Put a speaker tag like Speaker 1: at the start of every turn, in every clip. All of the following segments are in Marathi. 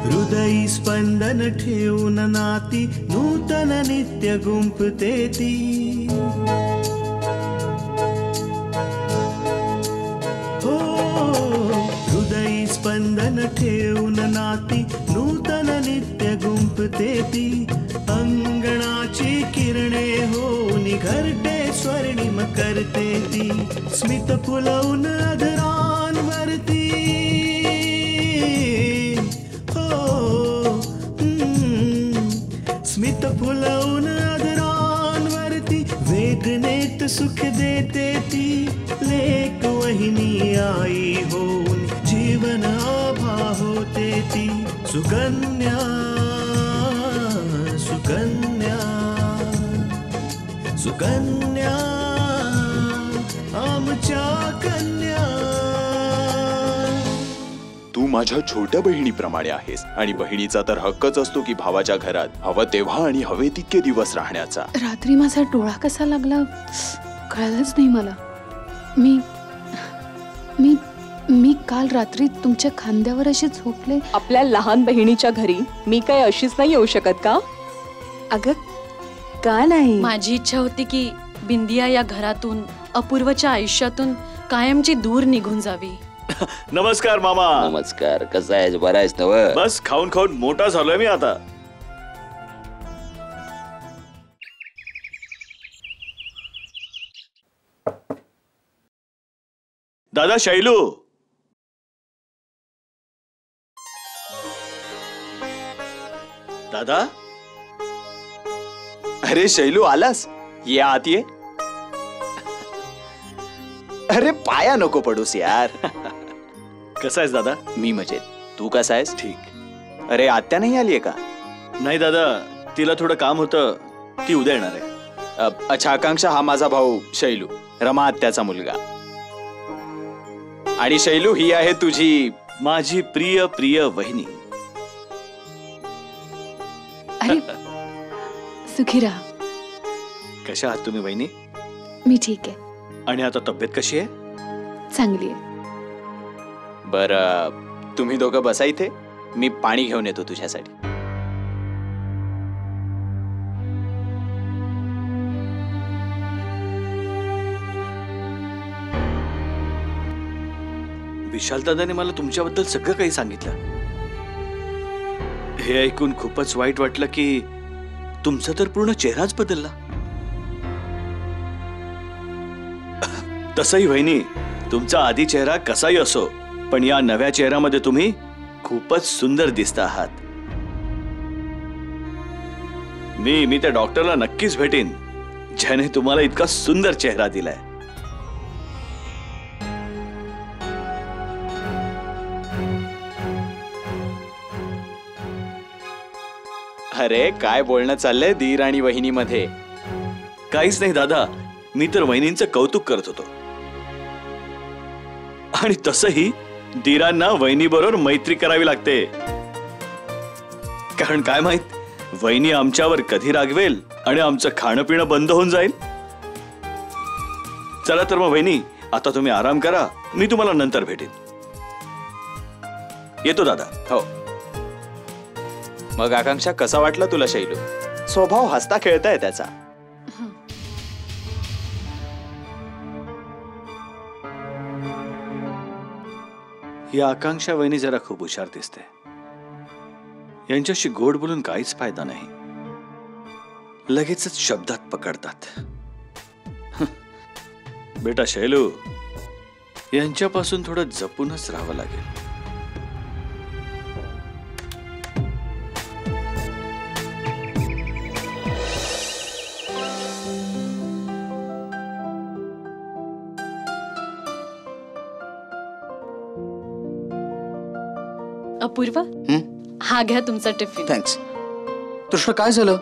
Speaker 1: हृदयी स्पंदन ठेवून नाती नूतन नित्य गुंफते ती. हो हृदयी स्पंदन ठेवून नाती नूतन नित्य गुंफते ती. अंगणाची किरणे होऊन घरटे स्वर्णिम करते ती. स्मित फुलवून अधरांवरती स्मित फुलवून अधरांवरती वेदनेत सुख देते ती. लेक वहिनी आई होऊन जीवन आभा होते ती. सुकन्या सुकन्या सुकन्या आमच्या कन्या.
Speaker 2: तू माझ्या छोट्या बहिणीप्रमाणे आहेस आणि बहिणीचा तर हक्कच असतो की भावाच्या घरात हवं तेव्हा आणि हवे तितके दिवस राहण्याचा.
Speaker 3: रात्री माझा डोळा कसा लागला कळलंच नाही मला. मी मी मी काल रात्री तुमच्या खांद्यावर अशी झोपले.
Speaker 4: आपल्या लहान बहिणीच्या घरी मी काय अशीच नाही येऊ शकत का?
Speaker 5: अगं का नाही?
Speaker 6: माझी इच्छा होती की बिंदिया या घरातून अपूर्वच्या आयुष्यातून कायमची दूर निघून जावी.
Speaker 7: नमस्कार मामा.
Speaker 8: नमस्कार. कसा आहेस? बरा आहेस नव?
Speaker 7: बस खाऊन खाऊन मोठा झालोय मी आता. दादा शैलू. दादा.
Speaker 2: अरे शैलू आलास? ये आत ये. अरे पाया नको पडूस यार.
Speaker 7: कसा आहेस दादा?
Speaker 2: मी मजेत. तू कसा आहेस?
Speaker 7: ठीक.
Speaker 2: अरे आत्या नाही आलीये का?
Speaker 7: नाही दादा, तिला थोडं काम होतं, ती उद्या येणार आहे.
Speaker 2: अच्छा. आकांक्षा हा माझा भाऊ शैलू, रमा आत्याचा मुलगा. आणि शैलू ही आहे तुझी
Speaker 7: माझी प्रिय प्रिय वहिनी.
Speaker 3: अरे सुखी राहा.
Speaker 7: कशा आहात तुम्ही वहिनी?
Speaker 3: मी ठीक आहे.
Speaker 7: आणि आता तब्येत कशी आहे?
Speaker 3: चांगली आहे.
Speaker 2: बरं तुम्ही दोघं बसा इथे, मी पाणी घेऊन येतो तुझ्यासाठी.
Speaker 7: विशाल दादाने मला तुमच्याबद्दल सगळं काही सांगितलं. हे ऐकून खूपच वाईट वाटलं की तुमचा तर पूर्ण चेहराच बदलला. तसंही वहिनी, तुमचा आधी चेहरा कसाही असो, पण या नव्या चेहऱ्यामध्ये तुम्ही खूपच सुंदर दिसता आहात. मी त्या डॉक्टरला नक्कीच भेटेन ज्याने तुम्हाला इतका सुंदर चेहरा दिलाय.
Speaker 2: अरे काय बोलणं चाललंय दीर आणि वहिनी मध्ये?
Speaker 7: काहीच नाही दादा, मी तर वहिनींचं कौतुक करत होतो. आणि तसंही दीरांना वहिनी बरोबर मैत्री करावी लागते. कारण काय माहित, वहिनी आमच्यावर कधी रागवेल आणि आमचं खाणं पिणं बंद होऊन जाईल. चला तर मग वहिनी, आता तुम्ही आराम करा, मी तुम्हाला नंतर भेटेन. येतो दादा.
Speaker 2: हो. मग आकांक्षा, कसा वाटला तुला शैलू? स्वभाव हसता खेळताय त्याचा.
Speaker 7: ही आकांक्षा वहिनी जरा खूप हुशार दिसते. यांच्याशी गोड बोलून काहीच फायदा नाही, लगेचच शब्दात पकडतात. बेटा शैलू, यांच्यापासून थोडं जपूनच राहावं लागेल.
Speaker 6: अपूर्व, हा घ्या तुमचा टिफिन.
Speaker 8: थँक्स. कृष्ण, काय झालं?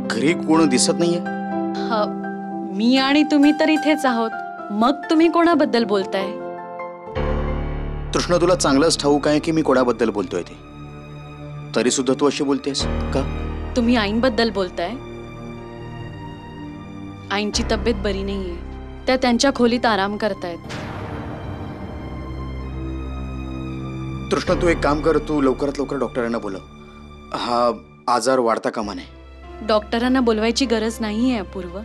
Speaker 8: घरी कोण दिसत नाहीये?
Speaker 6: मी आणि तुम्ही तर इथेच आहोत, मग तुम्ही कोणाबद्दल बोलताय?
Speaker 8: कृष्ण, तुला चांगलंच ठाऊक आहे की मी कोणाबद्दल बोलतोय ते. तरी सुद्धा तू अशी बोलतेस का?
Speaker 6: तुम्ही आईंबद्दल बोलताय? आईंची तब्येत बरी नाहीये, त्या त्यांच्या खोलीत आराम करतायत.
Speaker 8: तृष्णा, तू एक काम कर, तू लवकरात लवकर डॉक्टरांना बोलव. हा आजार वाढता कामा नये.
Speaker 6: डॉक्टरांना बोलवायची गरज नाहीये अपूर्व.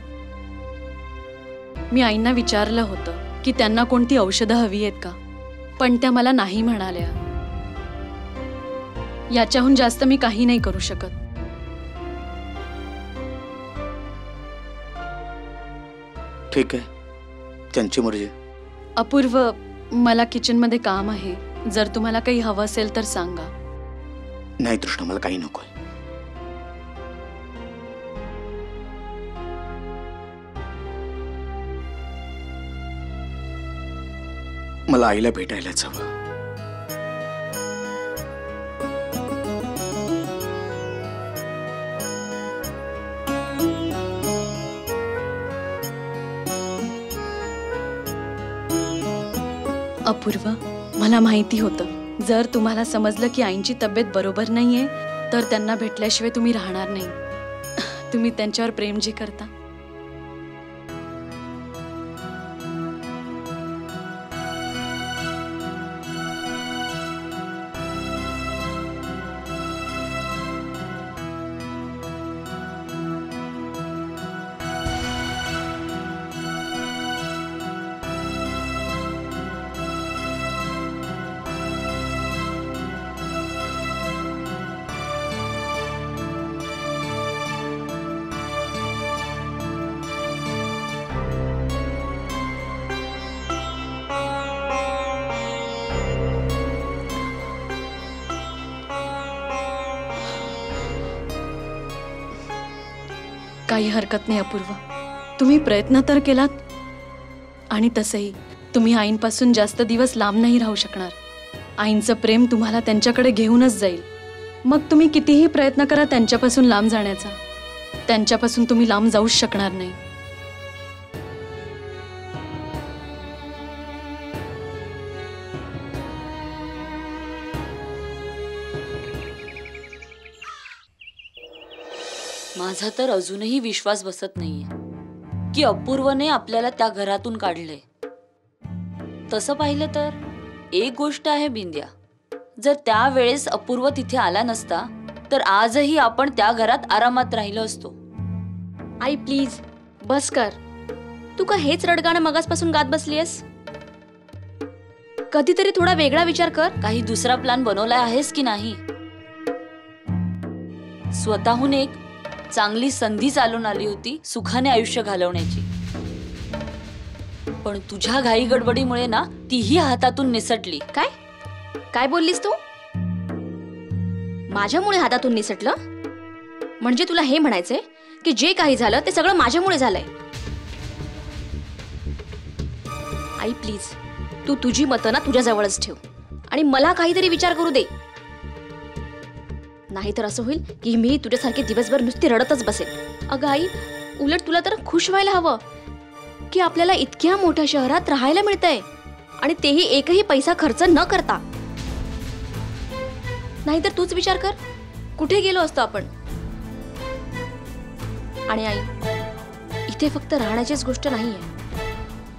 Speaker 6: मी आईंना विचारलं होतं की त्यांना कोणती औषधं हवी आहेत का, पण त्या मला नाही म्हणाल्या. याच्याहून जास्त मी काही नाही करू शकत.
Speaker 8: ठीक आहे, त्यांची मर्जी.
Speaker 6: अपूर्व, मला किचनमध्ये काम आहे. जर तुम्हाला काही हवं असेल तर सांगा.
Speaker 8: नाही तृष्णा, मला काही नकोय. मला आईला भेटायलाच हवं.
Speaker 6: अपूर्व, मला माहिती होतं जर तुम्हाला समजलं की आईंची तब्येत बरोबर नाहीये तर त्यांना भेटल्याशिवाय तुम्ही राहणार नाही. तुम्ही त्यांच्यावर प्रेम जे करता. काही हरकत नाही अपूर्व, तुम्ही प्रयत्न तर केलात. आणि तसंही तुम्ही आईंपासून जास्त दिवस लांब नाही राहू शकणार. आईंचं प्रेम तुम्हाला त्यांच्याकडे घेऊनच जाईल. मग तुम्ही कितीही प्रयत्न करा त्यांच्यापासून लांब जाण्याचा, त्यांच्यापासून तुम्ही लांब जाऊच शकणार नाही.
Speaker 9: माझा तर अजूनही विश्वास बसत नाहीये की अपूर्वने आपल्याला त्या घरातून काढलंय. तसं पाहिलं तर एक गोष्ट आहे बिंद्या, जर त्यावेळेस अपूर्व तिथे आला नसता तर आजही आपण त्या घरात आरामात राहिलो असतो.
Speaker 10: आई प्लीज बस कर. तू का हेच रडगाणं मगासपासून गात बसलीयस? कधीतरी थोडा वेगळा विचार कर.
Speaker 9: काही दुसरा प्लॅन बनवला आहेस की नाही? स्वतःहून एक चांगली संधी चालून आली होती सुखाने आयुष्य घालवण्याची, पण तुझ्या घाई गडबडीमुळे ना तीही हातातून निसटली.
Speaker 10: काय काय बोललीस तू? माझ्यामुळे हातातून निसटलं? म्हणजे तुला हे म्हणायचंय की जे काही झालं ते सगळं माझ्यामुळे झालंय? आई प्लीज, तू तुझी मतं ना तुझ्या जवळच ठेव आणि मला काहीतरी विचार करू दे. नाहीतर असं होईल की मी तुझ्यासारखे दिवसभर नुसती रडतच बसेल. अगं आई, उलट तुला तर खुश व्हायला हवं की आपल्याला इतक्या मोठ्या शहरात राहायला मिळतंय आणि तेही एकही पैसा खर्च न करता. नाहीतर तूच विचार कर, कुठे गेलो असतो आपण. आणि आई, इथे फक्त राहण्याचीच गोष्ट नाहीये,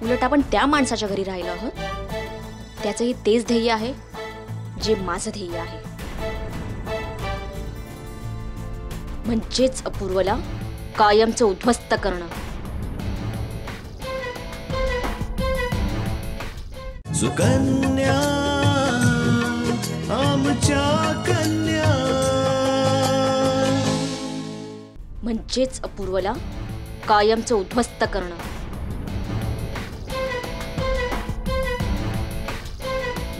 Speaker 10: उलट आपण त्या माणसाच्या घरी राहिलो आहोत. त्याचंही तेच ध्येय आहे जे माझं ध्येय आहे, म्हणजेच अपूर्वला कायमचं उद्ध्वस्त करणं.
Speaker 1: सुकन्या आमच्या कन्या,
Speaker 10: म्हणजेच अपूर्वला कायमचं उद्ध्वस्त करणं.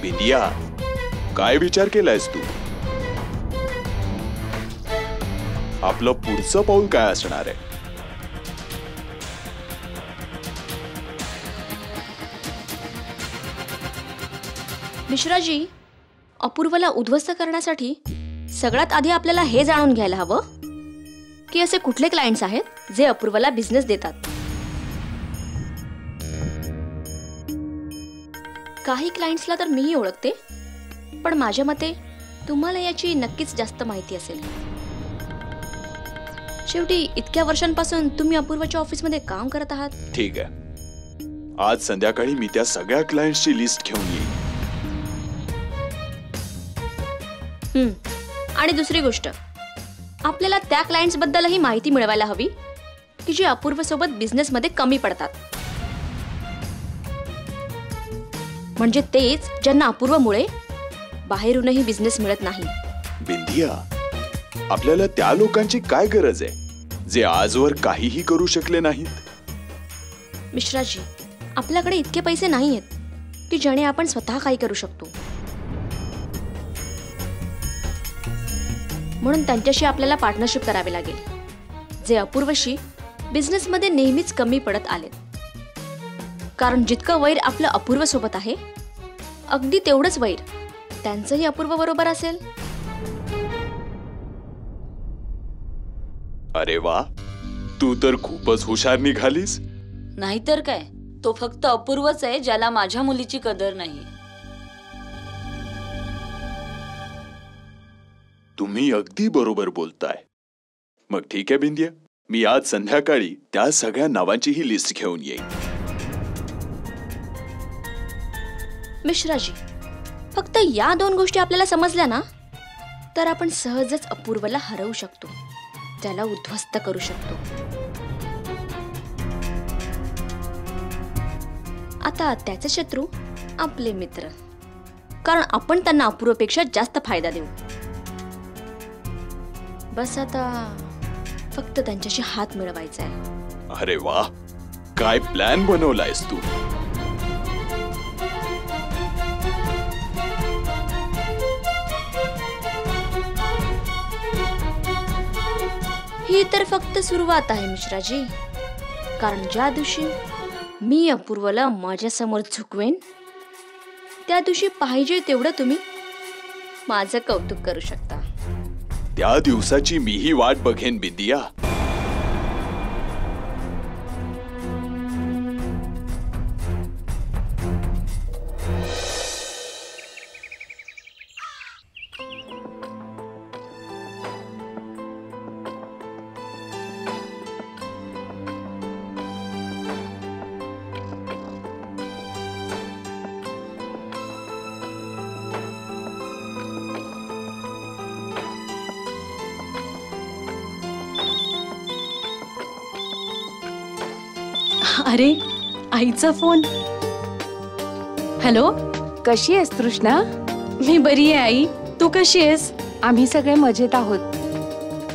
Speaker 2: बिंदिया, काय विचार केलायस तू? आपलं पुढचं पाऊल काय असणार आहे?
Speaker 10: मिश्राजी, अपूर्वला उद्ध्वस्त करण्यासाठी सगळ्यात आधी आपल्याला हे जाणून घ्यायला हवं की असे कुठले क्लायंट्स आहेत जे अपूर्वला बिझनेस देतात. काही क्लायंट्सला तर मीही ओळखते, पण माझ्या मते तुम्हाला याची नक्कीच जास्त माहिती असेल. शेवटी इतक्या वर्षांपासून तुम्ही अपूर्वाच्या ऑफिसमध्ये काम करत आहात.
Speaker 2: ठीक आहे, आज संध्याकाळी मी त्या सगळ्या क्लायंट्सची लिस्ट घेऊन येईन.
Speaker 10: आणि दुसरी गोष्ट, आपल्याला त्या क्लायंट्स बद्दलही माहिती मिळवायला हवी की जे अपूर्व सोबत बिझनेस मध्ये कमी पडतात. म्हणजे तेच ज्यांना अपूर्वमुळे बाहेरूनही बिझनेस मिळत नाही.
Speaker 2: बिंदिया, आपल्याला त्या लोकांची काय गरज आहे जे आजवर काहीही करू शकले नाहीत?
Speaker 10: मिश्राजी, आपल्याकडे इतके पैसे नाही आहेत की ज्याने आपण स्वतः काही करू शकतो. म्हणून त्यांच्याशी आपल्याला पार्टनरशिप करावी लागेल, जे अपूर्वशी बिझनेसमध्ये नेहमीच कमी पडत आले. कारण जितकं वैर आपलं अपूर्व सोबत आहे, अगदी तेवढंच वैर त्यांचंही अपूर्व बरोबर असेल.
Speaker 2: अरे वा, तू तर खूपच हुशार निघालीस.
Speaker 9: नाहीतर काय, तो फक्त अपूर्वच आहे ज्याला माझ्या मुलीची कदर नाही.
Speaker 2: तुम्ही अगदी बरोबर बोलताय. मग ठीक आहे बिंदिया, मी आज संध्याकाळी त्या सगळ्या नावांचीही लिस्ट घेऊन येईन.
Speaker 10: मिश्राजी, फक्त या 2 गोष्टी आपल्याला समजल्या ना, तर आपण सहजच अपूर्वला हरवू शकतो, त्याला उद्ध्वस्त करू शकतो. आता त्याचे शत्रू आपले मित्र, कारण आपण त्यांना अपूर्वपेक्षा जास्त फायदा देऊ. बस आता फक्त त्यांच्याशी हात मिळवायचा आहे.
Speaker 2: अरे वा, काय प्लॅन बनवलायस तू.
Speaker 10: ही तर फक्त सुरुवात आहे मिश्राजी. कारण ज्या दिवशी मी अपूर्वला माझ्या समोर झुकवेन, त्या दिवशी पाहिजे तेवढं तुम्ही माझं कौतुक करू शकता.
Speaker 2: त्या दिवसाची मीही वाट बघेन बिंदिया.
Speaker 6: अरे, आईचा फोन. हॅलो,
Speaker 5: कशी आहेस तृष्णा?
Speaker 6: मी बरी आहे आई, तू कशी आहेस?
Speaker 5: आम्ही सगळे मजेत आहोत.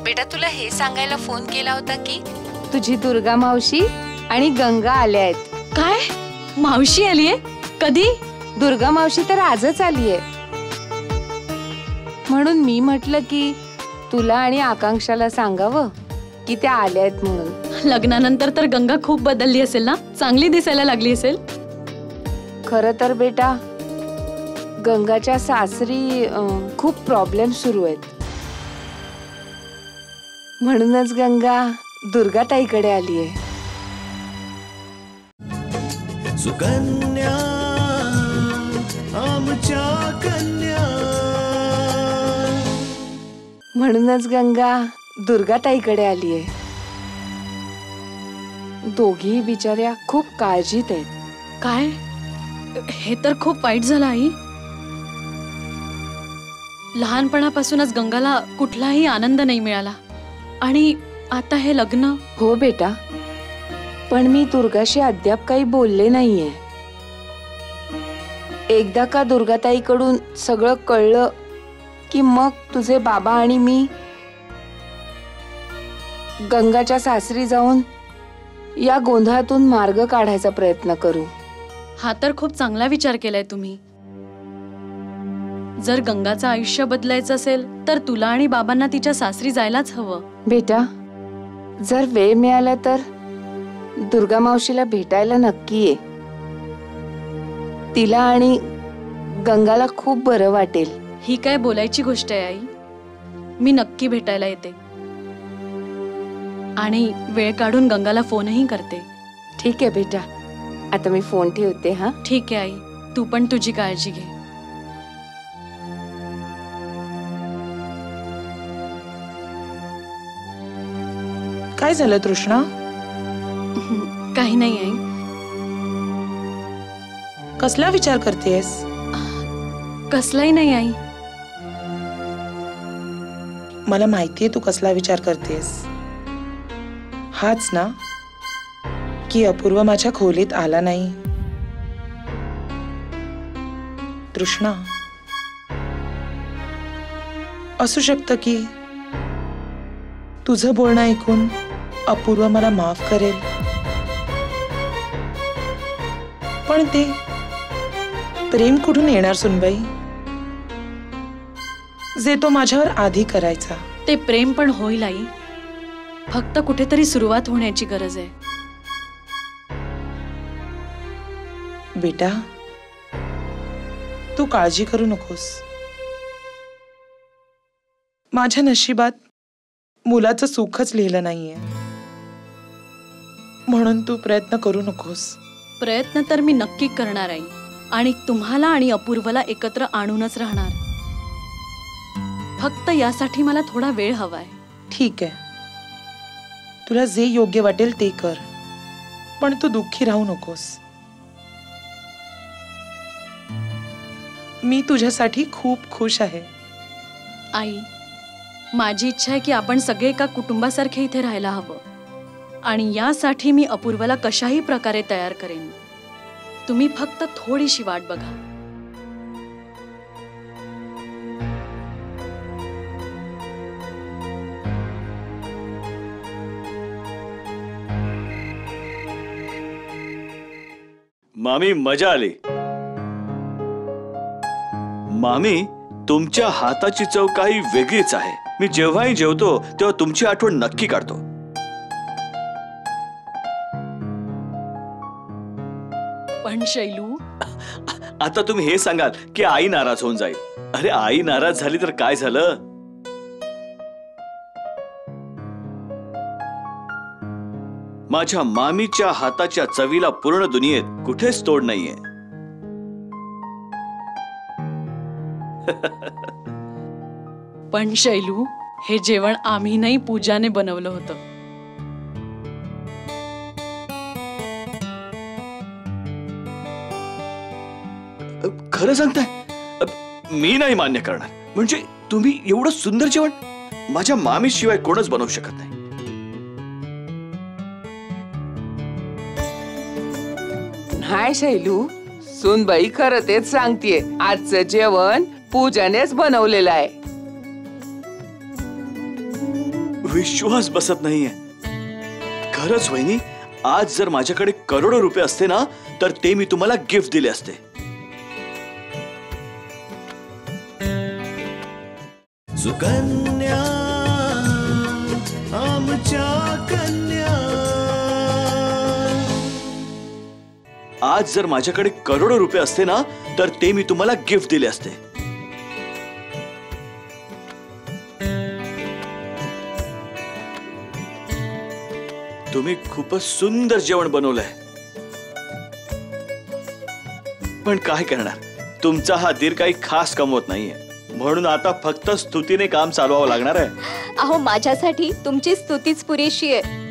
Speaker 5: बेटा, तुला हे सांगायला फोन केला होता की तुझी दुर्गा मावशी आणि गंगा आल्या आहेत.
Speaker 6: काय? मावशी आलीये? कधी?
Speaker 5: दुर्गा मावशी तर आजच आलीये. म्हणून मी म्हटलं की तुला आणि आकांक्षाला सांगावं की त्या आल्या आहेत म्हणून.
Speaker 6: लग्नानंतर तर गंगा खूप बदलली असेल ना, चांगली दिसायला लागली असेल.
Speaker 5: खरं तर बेटा, गंगाच्या सासरी खूप प्रॉब्लेम सुरू आहेत. म्हणूनच गंगा दुर्गाताईकडे आलीये.
Speaker 1: सुकन्या आमच्या कन्या.
Speaker 5: म्हणूनच गंगा दुर्गाताईकडे आलीये. दोघी बिचाऱ्या खूप काळजीत आहेत.
Speaker 6: काय? हे तर खूप वाईट झालं आई. लहानपणापासूनच गंगाला कुठलाही आनंद नाही मिळाला आणि आता हे लग्न.
Speaker 5: हो बेटा, पण मी दुर्गाशी अद्याप काही बोलले नाहीये. एकदा का दुर्गाताईकडून सगळं कळलं की मग तुझे बाबा आणि मी गंगाच्या सासरी जाऊन या गोंधळातून मार्ग काढायचा प्रयत्न करू.
Speaker 6: हा तर खूप चांगला विचार केलाय तुम्ही. जर गंगाचं आयुष्य बदलायचं असेल तर तुला आणि बाबांना तिच्या सासरी जायलाच हवं.
Speaker 5: बेटा, जर वेळ मिळाला तर दुर्गा मावशीला भेटायला नक्की ये. तिला आणि गंगाला खूप बरं वाटेल.
Speaker 6: ही काय बोलायची गोष्ट आहे आई. मी नक्की भेटायला येते आणि वेळ काढून गंगाला फोनही करते.
Speaker 5: ठीक आहे बेटा, आता मी फोन ठेवते. हा,
Speaker 6: ठीक आहे आई, तू पण तुझी काळजी घे.
Speaker 11: काय झालं तृष्णा?
Speaker 6: काही नाही आई.
Speaker 11: कसला विचार करतेस?
Speaker 6: कसलाही नाही आई.
Speaker 11: मला माहितीये तू कसला विचार करतेस. हाच ना की अपूर्व माझ्या खोलीत आला नाही. तृष्णा, असू शकतं की तुझं बोलणं ऐकून अपूर्व मला माफ करेल, पण ते प्रेम कुठून येणार सुनबाई, जे तो माझ्यावर आधी करायचा.
Speaker 6: ते प्रेम पण होईल आई, फक्त कुठेतरी सुरुवात होण्याची गरज आहे.
Speaker 11: बेटा, तू काळजी करू नकोस. माझ्या नशिबात मुलाचं सुखच लिहिलं नाहीये, म्हणून तू प्रयत्न करू नकोस.
Speaker 6: प्रयत्न तर मी नक्की करणार आई, आणि तुम्हाला आणि अपूर्वला एकत्र आणूनच राहणार. फक्त यासाठी मला थोडा वेळ हवाय.
Speaker 11: ठीक आहे, तुला जे योग्य वाटेल ते कर, पण तू दुःखी राहू नकोस. मी तुझ्यासाठी खूप खुश आहे.
Speaker 6: आई, माझी इच्छा आहे की आपण सगळे एका कुटुंबासारखे इथे राहायला हवं, आणि यासाठी मी अपूर्वला कशाही प्रकारे तयार करेन. तुम्ही फक्त थोडीशी वाट बघा.
Speaker 7: मामी, मजा आली. मामी, तुमच्या हाताची चव काही वेगळीच आहे. मी जेव्हाही जेवतो तेव्हा तुमची आठवण नक्की काढतो.
Speaker 6: पण शैलू,
Speaker 7: आता तुम्ही हे सांगाल की आई नाराज होऊन जाईल. अरे, आई नाराज झाली तर काय झालं? माझ्या मामीच्या हाताच्या चवीला पूर्ण दुनियेत कुठेच तोड नाहीये.
Speaker 6: पण शैलू, हे जेवण आम्ही नाही, पूजाने बनवलं होतं.
Speaker 7: खरं सांगताय? मी नाही मान्य करणार. म्हणजे तुम्ही एवढं सुंदर जेवण माझ्या मामी शिवाय कोणच बनवू शकत नाही.
Speaker 12: नाही शैलू, सुनबाई खरं तेच सांगतेय. आजचं जेवण पूजानेच बनवलेलं आहे.
Speaker 7: विश्वास बसत नाहीये. खरंच वहिनी, आज जर माझ्याकडे करोडो रुपये असते ना, तर ते मी तुम्हाला गिफ्ट दिले असते.
Speaker 1: सुकन्या आमच्या कन्या.
Speaker 7: आज जर माझ्याकडे करोडो रुपये असते ना, तर ते मी तुम्हाला गिफ्ट दिले असते. तुम्ही खूपच सुंदर जेवण बनवलंय. पण काय करणार, तुमचा हा दीर काही खास कमवत नाहीये, म्हणून आता फक्त स्तुतीने काम चालवावं लागणार आहे.
Speaker 5: अहो, माझ्यासाठी तुमची स्तुतीच पुरेशी आहे.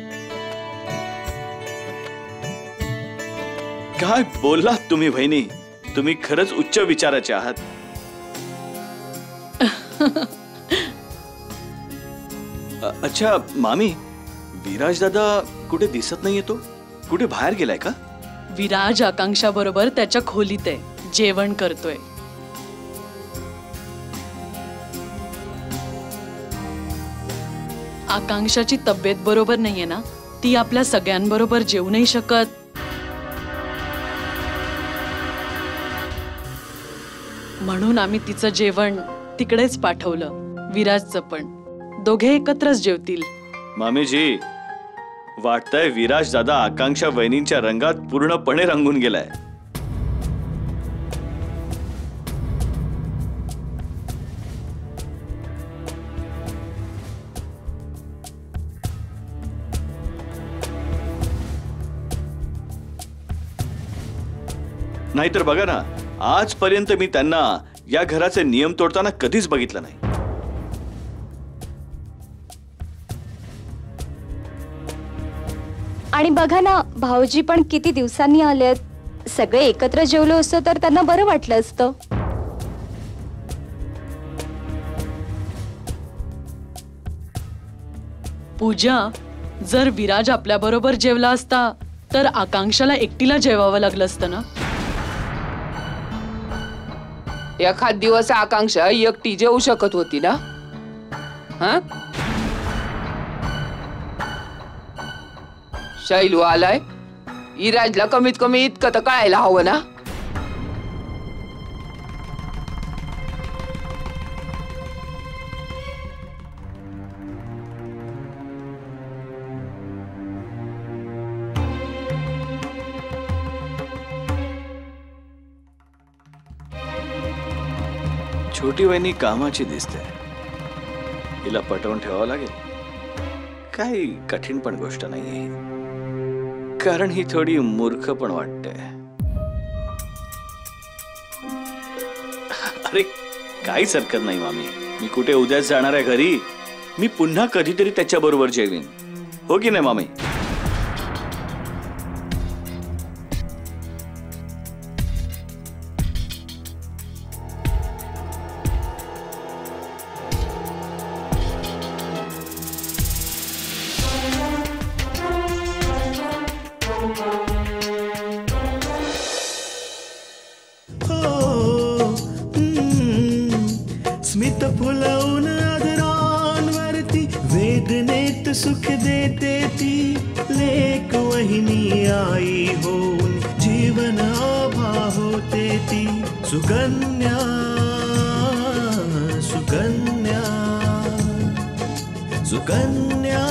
Speaker 7: काय बोललात तुम्ही वहिनी, तुम्ही खरंच उच्च विचाराचे आहात. अच्छा मामी, विराज दादा कुठे दिसत नाहीये. तो कुठे बाहेर गेलाय का?
Speaker 6: विराज आकांक्षा बरोबर त्याच्या खोलीत आहे, जेवण करतोय. आकांक्षाची तब्येत बरोबर नाहीये ना, ती आपल्या सगळ्यांबरोबर जेवू नाही शकत. म्हणून आम्ही तिचं जेवण तिकडेच पाठवलं. विराजचं पण. दोघे एकत्रच जेवतील.
Speaker 7: मामीजी, वाटतंय विराज दादा आकांक्षा वहिनींच्या रंगात पूर्णपणे रंगून गेलाय. नाहीतर बघा ना, आजपर्यंत मी त्यांना या घराचे नियम तोडताना कधीच बघितलं नाही.
Speaker 5: आणि बघा ना, भाऊजी पण किती दिवसांनी आलेत. सगळे एकत्र जेवलो असतो तर त्यांना बरं वाटलं असतं.
Speaker 6: पूजा, जर विराज आपल्या बरोबर जेवला असता तर आकांक्षाला एकटीला जेवावं लागलं असतं ना.
Speaker 12: एखाद दिवस आकांक्षा एकटी जेवू शकत होती ना. हा, शैलू आलाय, इराजला कमीत कमी इतकं तर कळायला हवं ना.
Speaker 7: छोटी वहिनी कामाची दिसते, हिला पटवून ठेवावं लागेल. काही कठीण पण गोष्ट नाहीये, कारण ही थोडी मूर्ख पण वाटते. अरे काहीच हरकत नाही मामी, मी कुठे उद्याच जाणार आहे घरी. मी पुन्हा कधीतरी त्याच्या बरोबर जेवीन, हो की नाही मामी?
Speaker 1: स्मित फुलवून आदरांवरती वेदनेत सुख देते ती लेक वहिनी आई होऊन जीवन आभा होते ती. सुकन्या सुकन्या सुकन्या